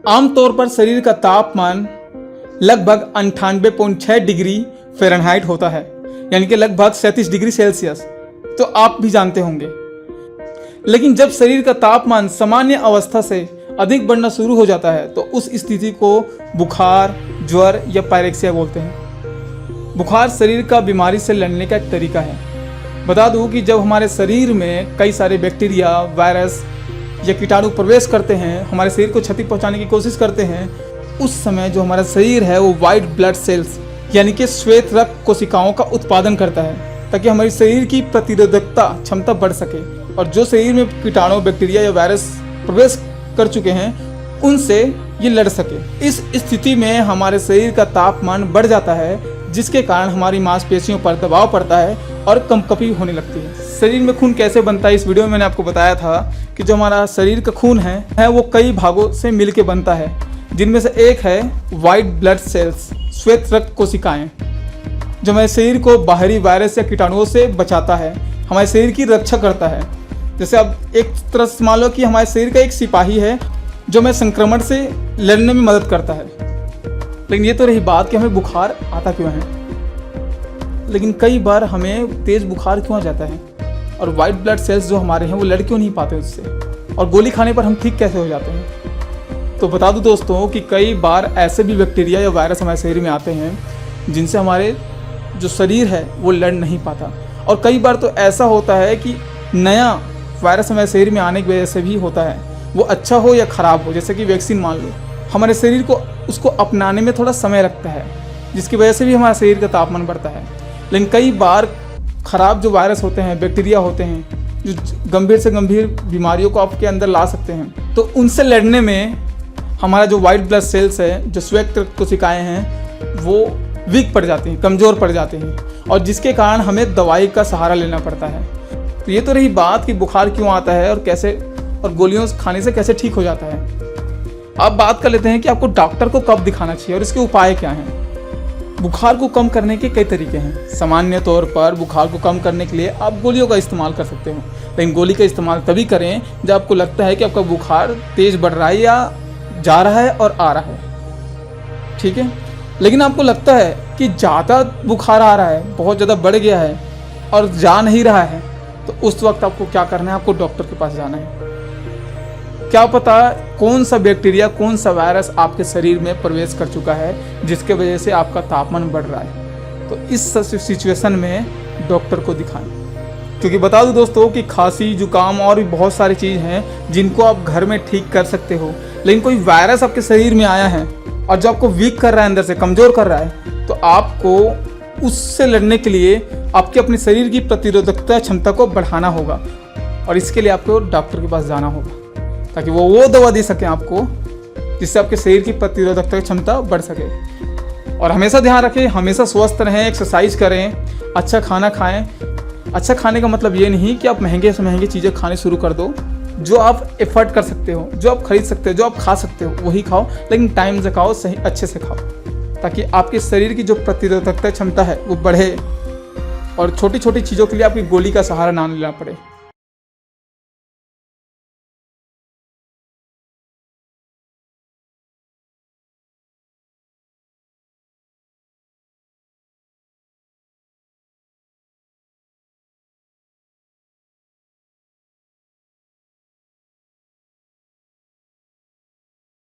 आमतौर पर शरीर का तापमान लगभग 98.6 डिग्री फ़ारेनहाइट होता है, यानी कि लगभग 37 डिग्री सेल्सियस। तो आप भी जानते होंगे। लेकिन जब शरीर का तापमान सामान्य अवस्था से अधिक बढ़ना शुरू हो जाता है तो उस स्थिति को बुखार, ज्वर या पायरेक्सिया बोलते हैं। बुखार शरीर का बीमारी से लड़ने का एक तरीका है। बता दूं कि जब हमारे शरीर में कई सारे बैक्टीरिया, वायरस या कीटाणु प्रवेश करते हैं, हमारे शरीर को क्षति पहुंचाने की कोशिश करते हैं, उस समय जो हमारा शरीर है वो वाइट ब्लड सेल्स यानी कि श्वेत रक्त कोशिकाओं का उत्पादन करता है, ताकि हमारे शरीर की प्रतिरोधकता क्षमता बढ़ सके और जो शरीर में कीटाणु, बैक्टीरिया या वायरस प्रवेश कर चुके हैं उनसे ये लड़ सके। इस स्थिति में हमारे शरीर का तापमान बढ़ जाता है, जिसके कारण हमारी मांसपेशियों पर दबाव पड़ता है और कंपकपी होने लगती है। शरीर में खून कैसे बनता है, इस वीडियो में मैंने आपको बताया था कि जो हमारा शरीर का खून है वो कई भागों से मिलकर बनता है, जिनमें से एक है वाइट ब्लड सेल्स, श्वेत रक्त कोशिकाएं, जो हमारे शरीर को बाहरी वायरस या कीटाणुओं से बचाता है, हमारे शरीर की रक्षा करता है। जैसे अब एक तरह से मान लो कि हमारे शरीर का एक सिपाही है जो हमें संक्रमण से लड़ने में मदद करता है। लेकिन ये तो रही बात कि हमें बुखार आता क्यों है, लेकिन कई बार हमें तेज़ बुखार क्यों आ जाता है और वाइट ब्लड सेल्स जो हमारे हैं वो लड़ क्यों नहीं पाते उससे, और गोली खाने पर हम ठीक कैसे हो जाते हैं। तो बता दूं दोस्तों कि कई बार ऐसे भी बैक्टीरिया या वायरस हमारे शरीर में आते हैं जिनसे हमारे जो शरीर है वो लड़ नहीं पाता। और कई बार तो ऐसा होता है कि नया वायरस हमारे शरीर में आने की वजह से भी होता है, वो अच्छा हो या ख़राब हो। जैसे कि वैक्सीन मान लो, हमारे शरीर को उसको अपनाने में थोड़ा समय लगता है, जिसकी वजह से भी हमारे शरीर का तापमान बढ़ता है। लेकिन कई बार ख़राब जो वायरस होते हैं, बैक्टीरिया होते हैं, जो गंभीर से गंभीर बीमारियों को आपके अंदर ला सकते हैं, तो उनसे लड़ने में हमारा जो वाइट ब्लड सेल्स है, जो श्वेत रक्त कोशिकाएँ हैं, वो वीक पड़ जाती हैं, कमज़ोर पड़ जाती हैं, और जिसके कारण हमें दवाई का सहारा लेना पड़ता है। तो ये तो रही बात कि बुखार क्यों आता है और कैसे, और गोलियों खाने से कैसे ठीक हो जाता है। अब बात कर लेते हैं कि आपको डॉक्टर को कब दिखाना चाहिए और इसके उपाय क्या हैं। बुखार को कम करने के कई तरीके हैं। सामान्य तौर पर बुखार को कम करने के लिए आप गोलियों का इस्तेमाल कर सकते हो, लेकिन गोली का इस्तेमाल तभी करें जब आपको लगता है कि आपका बुखार तेज़ बढ़ रहा है या जा रहा है और आ रहा है, ठीक है। लेकिन आपको लगता है कि ज़्यादा बुखार आ रहा है, बहुत ज़्यादा बढ़ गया है और जा नहीं रहा है, तो उस वक्त आपको क्या करना है, आपको डॉक्टर के पास जाना है। क्या पता कौन सा बैक्टीरिया, कौन सा वायरस आपके शरीर में प्रवेश कर चुका है जिसके वजह से आपका तापमान बढ़ रहा है। तो इस सिचुएशन में डॉक्टर को दिखाएं। क्योंकि बता दूं दोस्तों कि खांसी, जुकाम और भी बहुत सारी चीज़ हैं जिनको आप घर में ठीक कर सकते हो, लेकिन कोई वायरस आपके शरीर में आया है और जो आपको वीक कर रहा है, अंदर से कमज़ोर कर रहा है, तो आपको उससे लड़ने के लिए आपके अपने शरीर की प्रतिरोधकता क्षमता को बढ़ाना होगा, और इसके लिए आपको डॉक्टर के पास जाना होगा ताकि वो दवा दे सकें आपको जिससे आपके शरीर की प्रतिरोधकता क्षमता बढ़ सके। और हमेशा ध्यान रखें, हमेशा स्वस्थ रहें, एक्सरसाइज करें, अच्छा खाना खाएं। अच्छा खाने का मतलब ये नहीं कि आप महंगे से महंगी चीज़ें खाने शुरू कर दो। जो आप एफर्ट कर सकते हो, जो आप खरीद सकते हो, जो आप खा सकते हो वही खाओ, लेकिन टाइम से खाओ, सही अच्छे से खाओ, ताकि आपके शरीर की जो प्रतिरोधकता क्षमता है वो बढ़े और छोटी छोटी चीज़ों के लिए आपकी गोली का सहारा ना लेना पड़े।